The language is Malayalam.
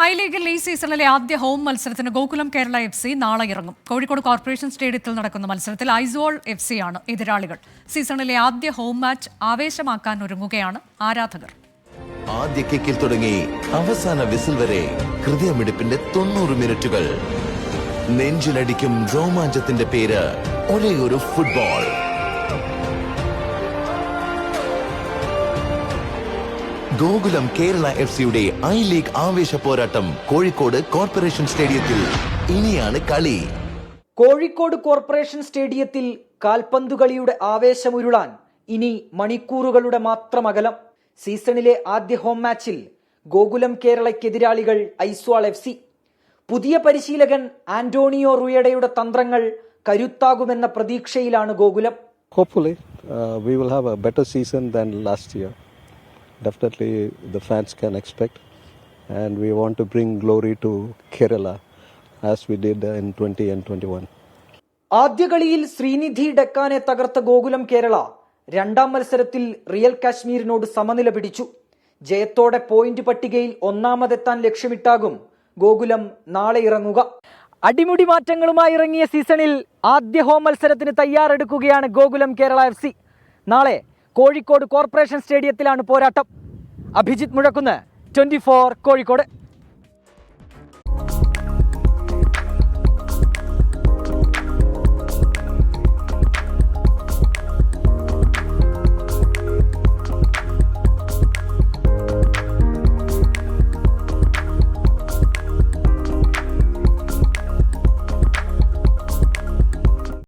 ഐ ലീഗിൽ ഈ സീസണിലെ ആദ്യ ഹോം മത്സരത്തിന് ഗോകുലം കേരള FC നാളെ ഇറങ്ങും. കോഴിക്കോട് കോർപ്പറേഷൻ സ്റ്റേഡിയത്തിൽ നടക്കുന്ന മത്സരത്തിൽ ഐസോൾ FC ആണ് എതിരാളികൾ. സീസണിലെ ആദ്യ ഹോം മാച്ച് ആവേശമാക്കാൻ ഒരുങ്ങുകയാണ് ആരാധകർ. ആദ്യ കിക്കിൽ തുടങ്ങി അവസാന വിസിൽ വരെ ഹൃദയമിടിപ്പിന്റെ 90 മിനിറ്റുകൾ. നെഞ്ചിലടിക്കും രോമാഞ്ചത്തിന്റെ പേര് ഒരേയൊരു ഫുട്ബോൾ. ഗോകുലം കേരള FC-യുടെ ഐ ലീഗ് ആവേശ പോരാട്ടം കോഴിക്കോട് കോർപ്പറേഷൻ സ്റ്റേഡിയത്തിൽ. ഇനിയാണ് കളി. കോഴിക്കോട് കോർപ്പറേഷൻ സ്റ്റേഡിയത്തിൽ കാൽപന്തുകളിയുടെ ആവേശമുരുളാൻ ഇനി മണിക്കൂറുകളുടെ മാത്രം അകലം. സീസണിലെ ആദ്യ ഹോം മാച്ചിൽ ഗോകുലം കേരളയ്ക്കെതിരാളികൾ ഐസ്വാൾ FC. പുതിയ പരിശീലകൻ ആന്റോണിയോ റുയഡയുടെ തന്ത്രങ്ങൾ കരുത്താകുമെന്ന പ്രതീക്ഷയിലാണ് Gokulam. Hopefully, we will have a better season than last year. Definitely, the fans can expect, and we want to bring glory to Kerala as we did in 20 and 21. ആദ്യ കളിയിൽ ശ്രീനിധി ഡെക്കാനെ തകർത്ത ഗോകുലം കേരള രണ്ടാം മത്സരത്തിൽ റിയൽ കാശ്മീരിനോട് സമനില പിടിച്ചു. ജയത്തോടെ പോയിന്റ് പട്ടികയിൽ ഒന്നാമതെത്താൻ ലക്ഷ്യമിട്ടാകും ഗോകുലം നാളെ ഇറങ്ങുക. അടിമുടി മാറ്റങ്ങളുമായി ഇറങ്ങിയ സീസണിൽ ആദ്യ ഹോം മത്സരത്തിന് തയ്യാറെടുക്കുകയാണ് ഗോകുലം കേരള FC. നാളെ കോഴിക്കോട് കോർപ്പറേഷൻ സ്റ്റേഡിയത്തിലാണ് പോരാട്ടം. അഭിജിത്ത് മുഴക്കുന്ന്, 24 കോഴിക്കോട്.